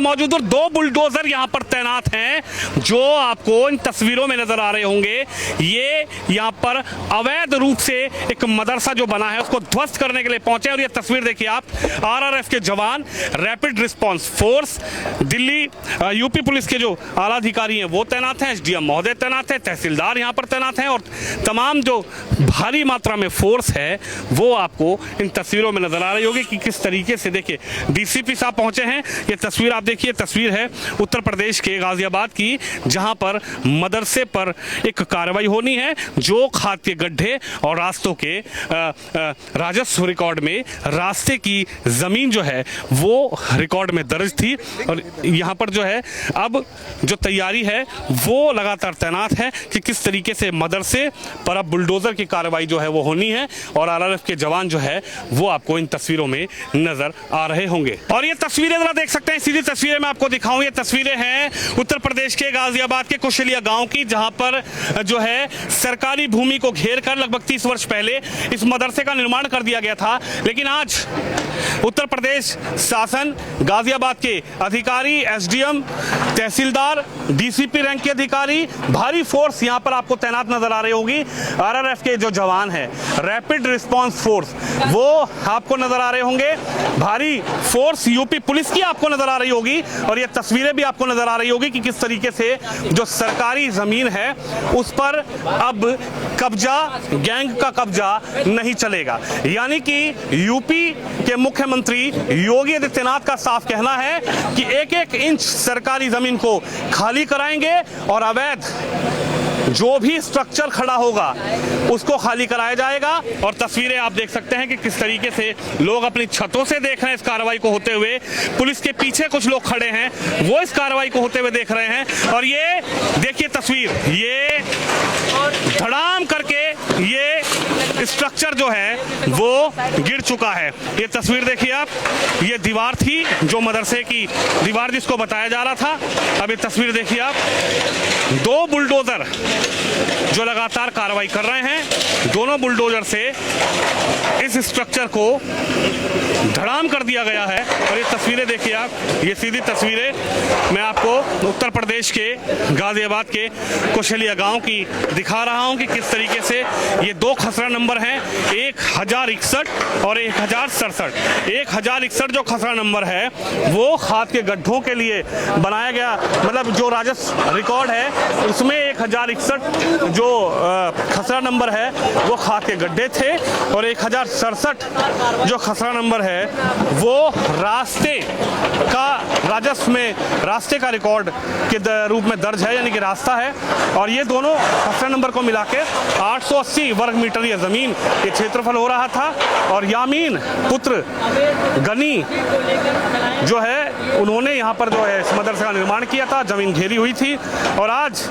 मौजूद और दो बुलडोजर यहां पर तैनात हैं जो आपको इन तस्वीरों में नजर आ रहे होंगे। ये यहां पर अवैध रूप से एक मदरसा जो बना है उसको ध्वस्त करने के लिए पहुंचे। और ये तस्वीर देखिए आप, आरआरएफ के जवान, rapid response force, Delhi UP police के जो आला अधिकारी हैं वो तैनात हैं, एसडीएम महोदय तैनात हैं, तहसीलदार यहां पर तैनात हैं और तमाम जो भारी मात्रा में फोर्स है वो आपको इन तस्वीरों में नजर आ रही होगी कि किस तरीके से। देखिए डीसीपी साहब पहुंचे हैं। ये तस्वीर आप देखिए, तस्वीर है उत्तर प्रदेश के गाजियाबाद की जहां पर मदरसे पर एक कार्रवाई होनी है जो खाद्य गड्ढे और रास्तों के राजस्व रिकॉर्ड में रास्ते की जमीन जो है वो रिकॉर्ड में दर्ज थी। और यहां पर जो है अब जो तैयारी है वो लगातार तैनात है कि किस तरीके से मदरसे पर अब बुलडोजर की कार्रवाई जो है वो होनी है। और आरआरएफ के जवान जो है वो आपको इन तस्वीरों में नजर आ रहे होंगे। और ये तस्वीरें जरा देख सकते हैं, सीधी तस्वीरें मैं आपको दिखाऊं। ये तस्वीरें हैं उत्तर प्रदेश के गाजियाबाद के कुशलिया गांव की जहां पर जो है सरकारी भूमि को घेर कर लगभग 30 वर्ष पहले इस मदरसे का निर्माण कर दिया गया था। लेकिन आज उत्तर प्रदेश शासन, गाजियाबाद के अधिकारी, एसडीएम, तहसीलदार, डीसीपी रैंक के अधिकारी, भारी फोर्स यहां पर आपको तैनात नजर आ रही होगी। आरआरएफ के जो जवान हैं, रैपिड रिस्पांस फोर्स, वो आपको नजर आ रहे होंगे। भारी फोर्स यूपी पुलिस की आपको नजर आ रही होगी। और ये तस्वीरें भी आपको नजर आ रही होगी कि किस तरीके से जो सरकारी जमीन है उस पर अब कब्जा, गैंग का कब्जा नहीं चलेगा। यानी कि यूपी के मुख्यमंत्री योगी आदित्यनाथ का साफ कहना है कि एक एक इंच सरकारी जमीन को खाली कराएंगे और अवैध जो भी स्ट्रक्चर खड़ा होगा उसको खाली कराया जाएगा। और तस्वीरें आप देख सकते हैं कि किस तरीके से लोग अपनी छतों से देख रहे हैं इस कार्रवाई को होते हुए। पुलिस के पीछे कुछ लोग खड़े हैं, वो इस कार्रवाई को होते हुए देख रहे हैं। और ये देखिए तस्वीर, ये धड़ाम करके ये स्ट्रक्चर जो है वो गिर चुका है। ये तस्वीर देखिए आप, ये दीवार थी जो मदरसे की दीवार जिसको बताया जा रहा था। अब ये तस्वीर देखिए आप, दो बुलडोजर जो लगातार कार्रवाई कर रहे हैं, दोनों बुलडोजर से इस स्ट्रक्चर को धड़ाम कर दिया गया है। और ये तस्वीरें देखिए आप, ये सीधी तस्वीरें मैं आपको उत्तर प्रदेश के गाजियाबाद के कुशलिया गांव की दिखा रहा हूं कि किस तरीके से ये दो खसरा नंबर हैं, 1061 और 1067। 1061 जो खसरा नंबर है वो खाद के गड्ढों के लिए बनाया गया, मतलब जो राजस्व रिकॉर्ड है उसमें 1061 जो खसरा नंबर है वो खाद के गड्ढे थे। और 1067 जो खसरा नंबर है वो रास्ते का राजस्व में रास्ते का रिकॉर्ड के रूप में दर्ज है, यानी कि रास्ता है। और ये दोनों खसरा नंबर को मिला के 880 वर्ग मीटर ये जमीन, ये क्षेत्रफल हो रहा था। और यामीन पुत्र गनी जो है उन्होंने यहाँ पर जो है इस मदरसे का निर्माण किया था, जमीन घेरी हुई थी। और आज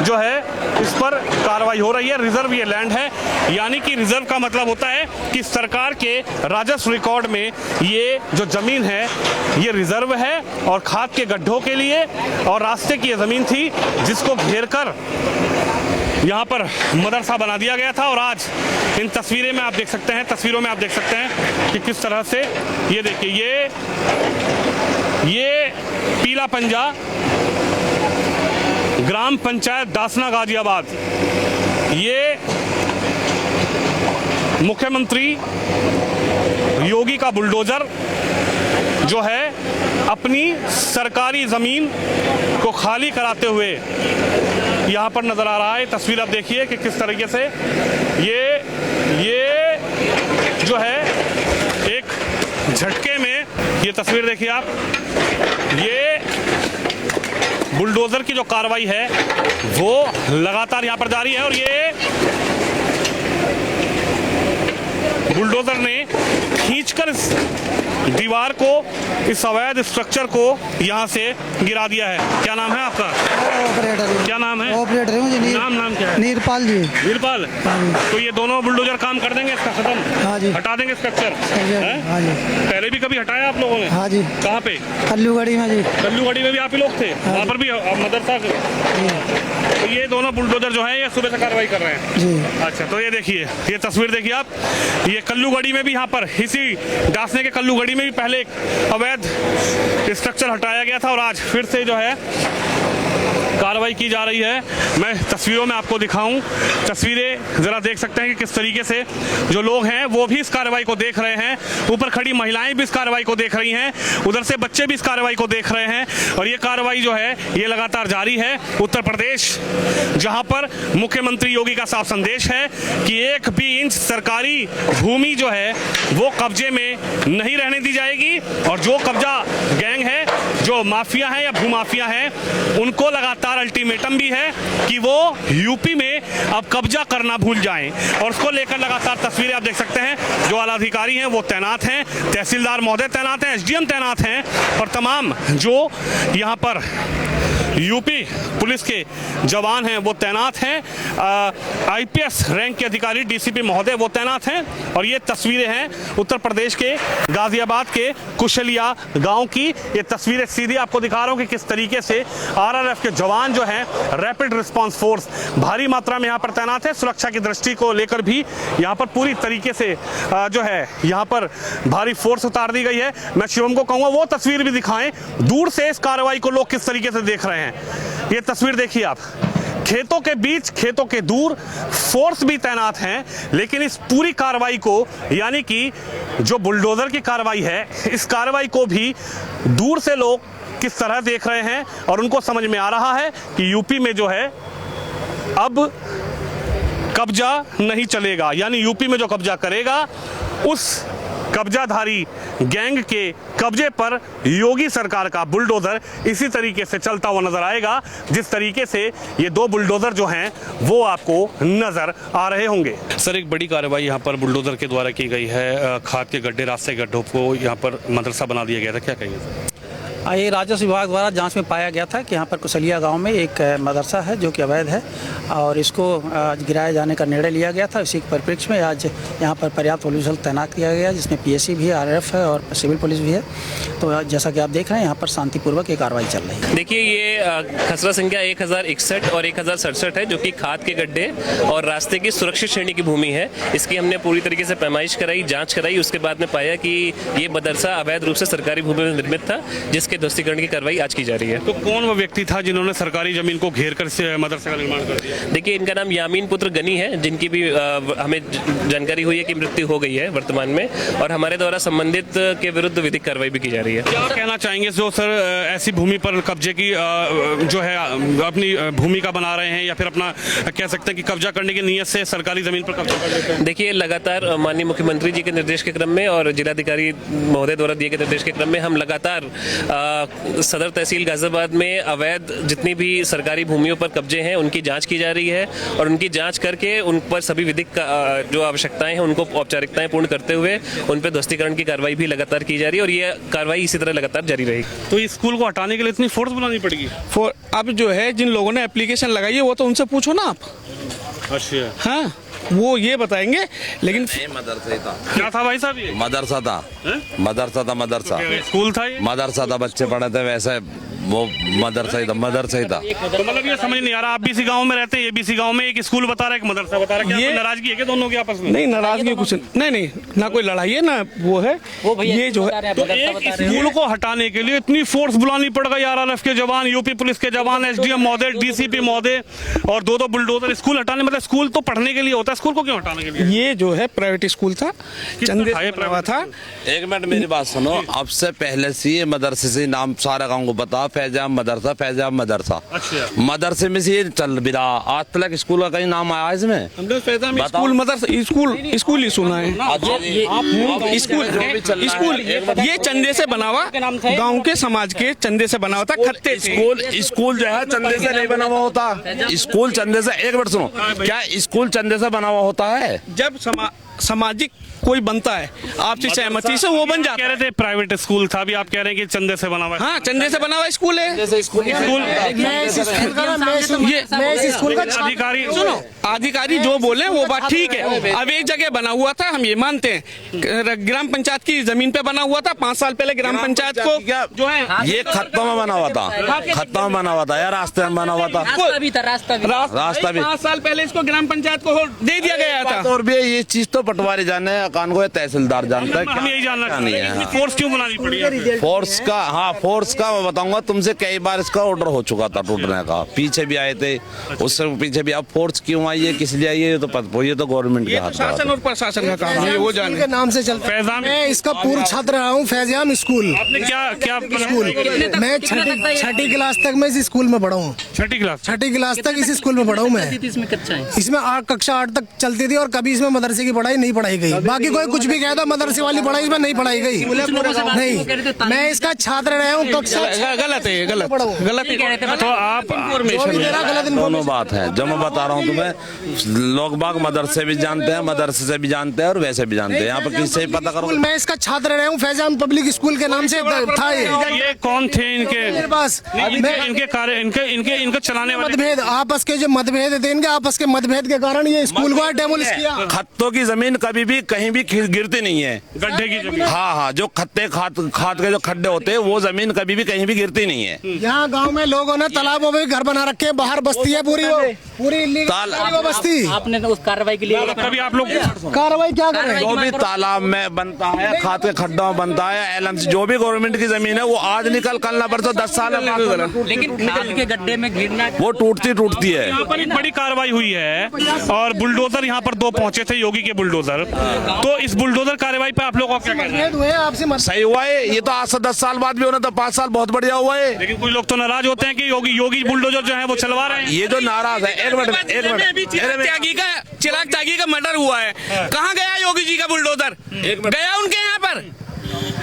जो है इस पर कार्रवाई हो रही है। रिजर्व ये लैंड है, यानी कि रिजर्व का मतलब होता है कि सरकार के राजस्व रिकॉर्ड में ये जो जमीन है ये रिजर्व है और खाद के गड्ढों के लिए और रास्ते की ये जमीन थी जिसको घेर कर यहाँ पर मदरसा बना दिया गया था। और आज इन तस्वीरों में आप देख सकते हैं कि किस तरह से ये देखिए, ये पीला पंजा ग्राम पंचायत दासना गाजियाबाद, ये मुख्यमंत्री योगी का बुलडोजर जो है अपनी सरकारी जमीन को खाली कराते हुए यहाँ पर नजर आ रहा है। तस्वीर आप देखिए कि किस तरीके से ये जो है एक झटके में, ये तस्वीर देखिए आप, ये बुलडोजर की जो कार्रवाई है वो लगातार यहाँ पर जारी है। और ये बुलडोजर ने खींचकर इस दीवार को, इस अवैध स्ट्रक्चर को यहाँ से गिरा दिया है। क्या नाम है आपका? ऑपरेटर। क्या नाम है? ऑपरेटर है मुझे। नाम क्या है? नीरपाल जी। नीरपाल। तो ये दोनों बुलडोजर काम कर देंगे इसका खत्म? हाँ जी। हटा देंगे स्ट्रक्चर? हाँ जी। पहले भी कभी हटाया आप लोगों ने? हाँ जी। कहाँ पे? कल्लूगढ़ी में जी। कल्लूगढ़ी में भी आप ही लोग थे? वहाँ पर भी मदरसा तो ये दोनों बुलडोजर जो हैं ये सुबह से कार्रवाई कर रहे हैं। जी। अच्छा, तो ये देखिए, ये तस्वीर देखिए आप, ये कल्लूगढ़ी में भी यहाँ पर इसी डासने के कल्लूगढ़ी में भी पहले एक अवैध स्ट्रक्चर हटाया गया था और आज फिर से जो है कार्रवाई की जा रही है। मैं तस्वीरों में आपको दिखाऊं, तस्वीरें जरा देख सकते हैं कि किस तरीके से जो लोग हैं वो भी इस कार्रवाई को देख रहे हैं। ऊपर खड़ी महिलाएं भी इस कार्रवाई को देख रही हैं, उधर से बच्चे भी इस कार्रवाई को देख रहे हैं और ये कार्रवाई जो है ये लगातार जारी है। उत्तर प्रदेश जहां पर मुख्यमंत्री योगी का साफ संदेश है कि 1 भी इंच सरकारी भूमि जो है वो कब्जे में नहीं रहने दी जाएगी और जो कब्जा गैंग है, जो माफिया है या भूमाफिया है, उनको लगातार अल्टीमेटम भी है कि वो यूपी में अब कब्जा करना भूल जाएं और उसको लेकर लगातार तस्वीरें आप देख सकते हैं। जो आला अधिकारी हैं वो तैनात हैं, तहसीलदार महोदय तैनात हैं, एसडीएम तैनात हैं और तमाम जो यहाँ पर यूपी पुलिस के जवान हैं वो तैनात हैं। आईपीएस रैंक के अधिकारी डीसीपी महोदय वो तैनात हैं और ये तस्वीरें हैं उत्तर प्रदेश के गाजियाबाद के कुशलिया गांव की। ये तस्वीरें सीधी आपको दिखा रहा हूं कि किस तरीके से आरआरएफ के जवान जो हैं, रैपिड रिस्पांस फोर्स भारी मात्रा में यहाँ पर तैनात है। सुरक्षा की दृष्टि को लेकर भी यहाँ पर पूरी तरीके से जो है यहाँ पर भारी फोर्स उतार दी गई है। मैं शिवम को कहूँगा वो तस्वीर भी दिखाएं, दूर से इस कार्रवाई को लोग किस तरीके से देख रहे हैं। ये तस्वीर देखिए आप, खेतों के बीच, खेतों के दूर फोर्स भी तैनात हैं, लेकिन इस पूरी कार्रवाई को, यानी कि जो बुलडोजर की कार्रवाई है, इस कार्रवाई को भी दूर से लोग किस तरह देख रहे हैं और उनको समझ में आ रहा है कि यूपी में जो है अब कब्जा नहीं चलेगा, यानी यूपी में जो कब्जा करेगा उस कब्जाधारी गैंग के कब्जे पर योगी सरकार का बुलडोजर इसी तरीके से चलता हुआ नजर आएगा, जिस तरीके से ये 2 बुलडोजर जो हैं वो आपको नजर आ रहे होंगे। सर, एक बड़ी कार्रवाई यहाँ पर बुलडोजर के द्वारा की गई है। खाद के गड्ढे, रास्ते गड्ढों को यहाँ पर मदरसा बना दिया गया था, क्या कहेंगे सर? ये राजस्व विभाग द्वारा जांच में पाया गया था कि यहाँ पर कुशलिया गांव में एक मदरसा है जो कि अवैध है और इसको गिराए जाने का निर्णय लिया गया था। इसी के परिप्रेक्ष्य में आज यहाँ पर पर्याप्त पुलिस बल तैनात किया गया, जिसमें पीएससी भी है, आरआरएफ है और सिविल पुलिस भी है। तो जैसा कि आप देख रहे हैं यहाँ पर शांतिपूर्वक ये कार्रवाई चल रही है। देखिए, ये खसरा संख्या 1061 और 1067 है, जो कि खाद के गड्ढे और रास्ते की सुरक्षित श्रेणी की भूमि है। इसकी हमने पूरी तरीके से पैमाइश कराई, जाँच कराई, उसके बाद में पाया कि ये मदरसा अवैध रूप से सरकारी भूमि में निर्मित था, जिसके ध्वस्तीकरण की कार्रवाई आज की जा रही है। तो कौन वो व्यक्ति था जिन्होंने सरकारी जमीन को घेर कर मदरसे का निर्माण कर दिया? देखिए, इनका नाम यामीन पुत्र गनी है, जिनकी भी हमें जानकारी हुई है कि मृत्यु हो गई है वर्तमान में, और हमारे द्वारा संबंधित के विरुद्ध विधिक कार्रवाई भी की जा रही है। क्या कहना चाहेंगे जो सर ऐसी भूमि पर कब्जे की जो है अपनी भूमिका बना रहे हैं या फिर अपना कह सकते हैं कि कब्जा करने की नीयत से सरकारी जमीन पर कब्जा कर लेते हैं? देखिए, लगातार माननीय मुख्यमंत्री जी के निर्देश के क्रम में और जिलाधिकारी महोदय द्वारा दिए गए निर्देश के क्रम में हम लगातार सदर तहसील गाजियाबाद में अवैध जितनी भी सरकारी भूमियों पर कब्जे हैं उनकी जांच की जा रही है और उनकी जांच करके उन पर सभी विधिक जो आवश्यकताएं हैं उनको औपचारिकताएं पूर्ण करते हुए उन पर ध्वस्तीकरण की कार्रवाई भी लगातार की जा रही है और ये कार्रवाई इसी तरह लगातार जारी रहेगी। तो इस स्कूल को हटाने के लिए इतनी फोर्स बनानी पड़ेगी? अब जो है जिन लोगों ने एप्लीकेशन लगाई है वो तो उनसे पूछो ना आप। अच्छा, हाँ, वो ये बताएंगे। लेकिन मदरसा था, क्या था भाई साहब? ये मदरसा था, मदरसा स्कूल था, ये मदरसा था, बच्चे पढ़े थे, वैसे वो मदरसा ही था। तो मतलब ये समझ नहीं आ रहा, आप भी इसी गांव में रहते हैं, ये भी इसी गांव में, एक स्कूल बता रहा है, एक मदरसा बता रहा है, क्या ये कोई नाराजगी है क्या दोनों के आपस में? नहीं, नाराजगी कुछ नहीं, ना कोई लड़ाई है ना वो है। ये जो है तो एक स्कूल को हटाने के लिए इतनी फोर्स बुलानी पड़ गई, आरआरएफ के जवान, यूपी पुलिस के जवान, एसडीएम महोदय, डीसीपी महोदय और 2 बुलडोजर। स्कूल हटाने मतलब स्कूल तो पढ़ने के लिए होता है, स्कूल को क्यों हटाने के लिए? ये जो है प्राइवेट स्कूल था, चंदे से बना हुआ था। एक मिनट मेरी बात सुनो, अब से पहले से ये मदरसे से नाम सारा गाँव को बता, फैजाब मदरसा, फैजाब मदरसा। अच्छा। मदरसे में से ये चल भी रहा, आज तक स्कूल का कहीं नाम आया इसमें? हमने स्कूल मदरसा स्कूल ही सुना है। स्कूल ये चंदे से बना हुआ, गांव के समाज के चंदे से बना हुआ था। खत्ते स्कूल जो है चंदे से नहीं बना हुआ होता। स्कूल चंदे से, एक मिनट सुनो, क्या स्कूल चंदे से बना हुआ होता है? जब सामाजिक कोई बनता है आपसी सहमति से वो बन जाता कह रहे थे प्राइवेट स्कूल था, अभी आप कह रहे हैं कि चंदे से बना हुआ है। हाँ, चंदे से बना हुआ स्कूल है। जैसे स्कूल मैं इस स्कूल का अधिकारी सुनो, अधिकारी जो बोले वो बात ठीक है। अब एक जगह बना हुआ था, हम ये मानते हैं, ग्राम पंचायत की जमीन पे बना हुआ था। 5 साल पहले ग्राम पंचायत को जो है ये खत्तों में बना हुआ था, खत्तों में बना हुआ था या रास्ते में बना हुआ था, रास्ता भी रास्ता भी 5 साल पहले इसको ग्राम पंचायत को दे दिया गया था। और भी ये चीज तो पटवारी जाने कान को, तहसीलदार जानता है। हम यही जानना नहीं चाहते हैं है कि फोर्स क्यों बनानी पड़ी है? फोर्स का, हाँ फोर्स का मैं बताऊंगा तुमसे, कई बार इसका ऑर्डर हो चुका था टूटने का, पीछे भी आए थे, उससे पीछे भी। अब फोर्स क्यों आई है, किस लिए आई है, ये तो गवर्नमेंट के ये हाथ तो में शासन और प्रशासन का काम है, वो जाने। के नाम से चलता है। फैजान, मैं इसका पूर्व छात्र रहा हूँ, फैजाम स्कूल। आपने क्या स्कूल मैं छठी क्लास तक मैं इस स्कूल में पढ़ा हूँ। छठी क्लास तक इस स्कूल में पढ़ा हूँ मैं। इसमें कक्षा 8 तक चलती थी और कभी इसमें मदरसे की पढ़ाई नहीं पढ़ाई गई। बाकी कोई कुछ भी कहता, मदरसे वाली पढ़ाई इसमें नहीं पढ़ाई गई। नहीं, मैं इसका छात्र रहा हूँ। कक्षा गलत है, गलत है। तो आप गलत दोनों बात है जो मैं बता रहा हूँ तुम्हें। लोग बाग मदरसे भी जानते हैं, मदरसे से भी जानते हैं और वैसे भी जानते हैं। यहाँ पर किससे ही पता करो। मैं इसका छात्र रहा हूँ, फैजान पब्लिक स्कूल के नाम से था ये कौन थे मेरे पास। इनके कार्य, इनके चलाने वाले मतभेद, आपस के जो मतभेद थे, इनके आपस के मतभेद के कारण ये स्कूल को डेमोलिश किया। खत्तों की जमीन कभी भी कहीं भी गिरती नहीं है। गड्ढे की जमीन, हाँ, जो खत्ते खाद के जो खड्डे होते हैं वो जमीन कभी भी कहीं भी गिरती नहीं है। यहाँ गांव में लोगों ने तालाबों में घर बना रखे हैं, बाहर बस्ती है पूरी इल्लीगल वो बस्ती। आपने उस कार्रवाई के लिए कभी आप लोग कार्रवाई क्या करें? जो भी तालाब में बनता है, खाद के खड्डों में बनता है, LMC जो भी गवर्नमेंट की जमीन है वो आज निकल कल ना परसों 10 साल लेकिन खाद के गड्ढे में गिरना वो टूटती है। यहाँ पर एक बड़ी कार्रवाई हुई है और बुलडोजर यहाँ पर 2 पहुंचे थे, योगी के बुलडोजर। तो इस बुलडोजर कार्रवाई पे आप लोग क्या कहना है? हुए आपसे सही हुआ है, ये तो आज से 10 साल बाद भी होना था, 5 साल बहुत बढ़िया हुआ है। लेकिन कुछ लोग तो नाराज होते हैं कि योगी बुलडोजर जो है वो चलवा रहे हैं। ये जो नाराज है, एक मिनट चिराग त्यागी का मर्डर हुआ है, कहाँ गया योगी जी का बुलडोजर? गया उनके यहाँ पर?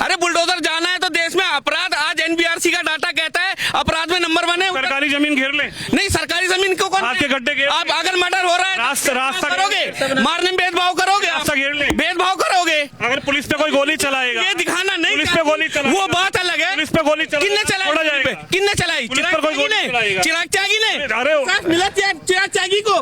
अरे बुलडोजर जाना है तो देश में अपराध, आज NBRC का डाटा कहता है अपराध में नंबर 1 है। सरकारी जमीन घेर ले, नहीं सरकारी जमीन को कौन? आपके गड्ढे घेर। आप अगर मर्डर हो रहा है रास्ता करोगे, मारने में भेदभाव करोगे, रास्ता घेर ले, भेदभाव करोगे। अगर पुलिस पे कोई गोली चलाएगा, ये दिखाना नहीं, पुलिस पे गोली चलाएगा, वो बात अलग है। पुलिस पे गोली किसने चलाई? जाएगा, किसने चलाई? पुलिस पर कोई गोली चलाएगा। चिराग त्यागी ने। अरे मिला चिराग त्यागी को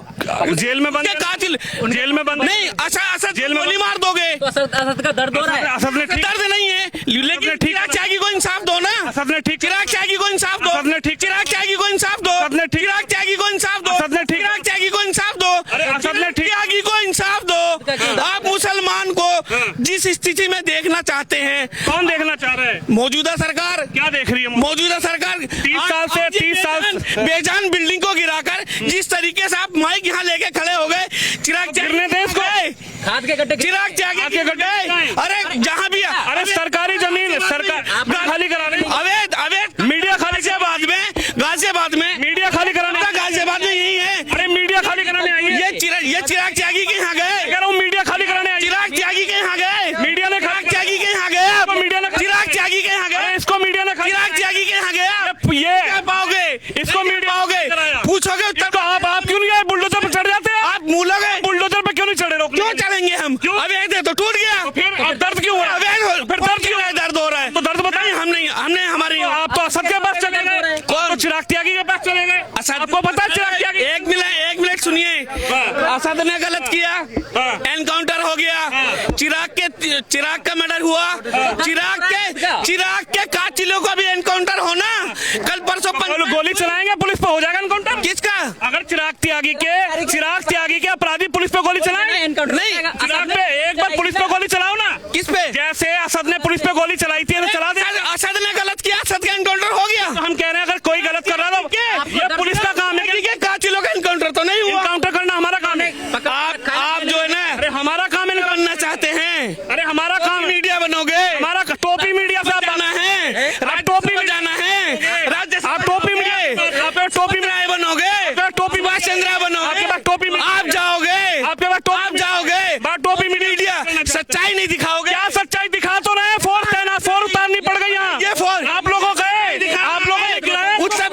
जेल में बंद, कातिल जेल में बंद नहीं। असद जेल में गोली मार दोगे, असद का दर्द हो रहा है। असद ने ठीक, दर्द नहीं है, लेकिन चिराग त्यागी को इंसाफ दो ना। असद ने ठीक, चिराग त्यागी को इंसाफ दो। असद ने ठीक, चिराग त्यागी को इंसाफ दो। असद ने ठीक, चिराग त्यागी को इंसाफ दो। असद ने ठीक, चिराग त्यागी को इंसाफ दो। अरे असद ने ठीक, त्यागी को इंसाफ दो। आप मुसलमान को जिस स्थिति में देखना चाहते हैं, कौन देखना चाह रहा है? मौजूदा सरकार क्या देख रही है? मौजूदा सरकार 30 साल से बेजान बिल्डिंग को गिराकर जिस तरीके से आप माइक यहाँ लेके खड़े हो गए, चिराग गिरने दे इसको। खाद के गड्ढे, चिराग त्यागी के गड्ढे। अरे जहाँ भी, अरे सरकारी जमीन सरकार खाली कराने, अवैध मीडिया खाली से गाजियाबाद में मीडिया खाली कराने, गाजियाबाद में यही है। अरे मीडिया खाली कराने आई है। ये चिराग त्यागी के यहाँ गए, कह रहा हूँ मीडिया खाली कराने आई है। चिराग त्यागी के यहाँ गए, मीडिया ने चिराग त्यागी के यहाँ गए, मीडिया ने चिराग त्यागी के यहाँ गए, इसको मीडिया ने चिराग त्यागी के यहाँ गया। ये क्या पाओगे? इसको मीडिया पाओगे, पूछोगे उत्तर। तो आप क्यों नहीं आए? बुलडोजर पे चढ़ जाते हैं आप मुँह लगे, बुलडोजर पे क्यों नहीं चढ़े? रोक क्यों चलेंगे हम? अवैध है तो टूट गया, फिर अब दर्द क्यों हो रहा है? फिर दर्द क्यों है? दर्द हो रहा है तो दर्द बताइए। हमने हमारे आप तो असद के पास चले गए, तो चिराग त्यागी के पास चले गए। आपको पता है चिराग त्यागी? एक मिनट सुनिए, असद ने गलत किया, एनकाउंटर हो गया, चिराग का मर्डर हुआ, चिराग के कातिलों का भी एनकाउंटर होना। कल परसों गोली चलाएंगे, पुलिस पे हो जाएगा एनकाउंटर। किसका? अगर चिराग त्यागी के अपराधी पुलिस पे गोली चलाएंगे, नहीं, चिराग पे एक बार पुलिस पे गोली चलाओ ना। किस पे? जैसे असद ने पुलिस पे गोली चलाई थी, चला दे। असद ने गलत किया, असद का एनकाउंटर हो गया। तो हम कह रहे हैं अगर कोई गलत कर रहा है तो ये पुलिस का काम है कि कातिलों का एनकाउंटर तो नहीं हुआ। एनकाउंटर करना हमारा काम है। आप जो है ना, अरे हमारा काम बनना चाहते हैं, अरे हमारा काम मीडिया बनोगे, हमारा टोपी मीडिया से जाना है, टोपी में जाना है, आप टोपी में टोपी में बनोगे, टोपी बात चंद्रा बनोगे, टोपी में आप जाओगे, आपके पास आप जाओगे, टोपी मीडिया सच्चाई नहीं दिखाओगे। क्या सच्चाई दिखा तो रहे? फोर्स उतारनी पड़ गई यहाँ। ये फोर्स आप लोगों का आप लोगों ने गिराया उत्तर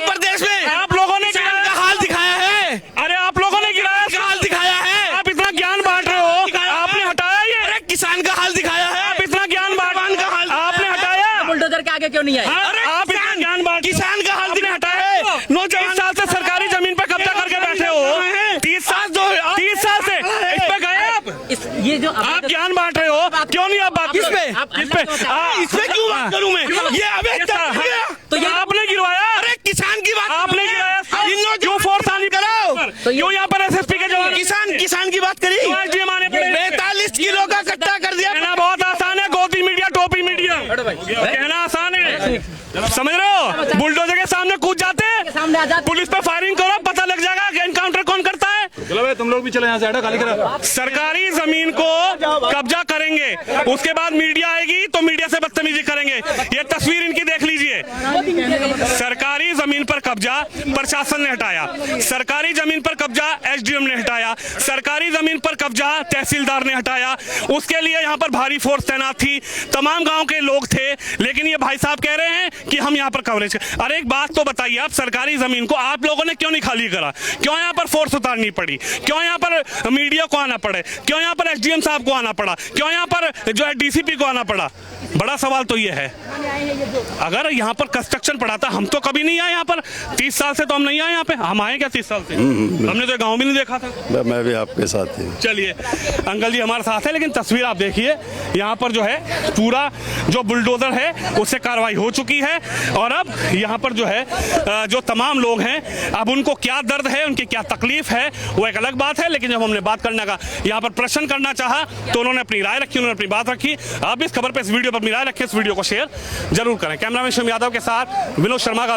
प्रदेश में, आप लोगों ने किसान का हाल दिखाया है। अरे आप लोगों ने गिराया का हाल दिखाया है। आप इतना ज्ञान बांट रहे हो, आपने हटाया ये? अरे किसान का हाल दिखाया है। आप इतना ज्ञान बांट का हाल आपने हटाया? बुलडोजर के आगे क्यों नहीं आए? अरे आप इतना ज्ञान बांट किसान का हाल दिखाया है। 30 साल से सरकारी जमीन पर कब्जा करके बैठे हो, 30 इसमें क्यों बात करूं मैं? ये अवैध तो ये आपने गिरवाया, अरे किसान की बात आपने गिराया, इन लोगों क्यों फोर्स आनी कराओ? क्यों यहाँ पर एसएसपी के जवान किसान की बात करी, 45 किलो का कट्टा कर दिया। कहना बहुत आसान है, गोदी मीडिया टोपी मीडिया कहना आसान है, समझ रहे हो? बुलडोजर के सामने कूद जाते हैं, पुलिस पे फायरिंग करो, पता लग जाएगा कि एनकाउंटर कौन करता है। चलो भाई तुम लोग भी चले यहाँ से, हटो, खाली करो। सरकारी जमीन को कब्जा करेंगे, उसके बाद मीडिया आएगी तो मीडिया से बदतमीजी करेंगे। ये तस्वीर इनकी देख लीजिए। सरकारी जमीन पर कब्जा प्रशासन ने हटाया, सरकारी जमीन पर कब्जा एसडीएम ने हटाया, सरकारी जमीन पर कब्जा तहसीलदार ने हटाया। उसके लिए यहाँ पर भारी फोर्स तैनात थी, तमाम गांव के लोग थे, लेकिन ये भाई साहब कह रहे हैं कि हम यहाँ पर कवरेज। अरे एक बात तो बताइए, आप सरकारी जमीन को आप लोगों ने क्यों नहीं खाली करा? क्यों यहाँ पर फोर्स उतारनी पड़ी? क्यों यहाँ पर मीडिया को आना पड़े? क्यों यहाँ पर एसडीएम साहब को आना पड़ा? क्यों यहाँ पर जो है डीसीपी को आना पड़ा? बड़ा सवाल तो ये है। अगर यहाँ पर कंस्ट्रक्शन पड़ा था, हम तो कभी नहीं आए यहाँ पर, 30 साल से तो हम नहीं आए यहाँ पे। हम आए क्या 30 साल से? हमने तो गांव भी नहीं देखा था। मैं भी आपके साथ ही। चलिए अंकल जी हमारे साथ है, लेकिन तस्वीर आप देखिए, यहाँ पर जो है पूरा जो बुलडोजर है उससे कार्रवाई हो चुकी है, और अब यहाँ पर जो है जो तमाम लोग हैं, अब उनको क्या दर्द है, उनकी क्या तकलीफ है, वो एक अलग बात है। लेकिन जब हमने बात करने का यहाँ पर प्रश्न करना चाहा तो उन्होंने अपनी राय रखी, उन्होंने अपनी बात रखी। आप इस खबर पर, इस वीडियो पर अपनी राय रखें, इस वीडियो को शेयर जरूर करें। कैमरामैन शिवम यादव के साथ विनोद शर्मा का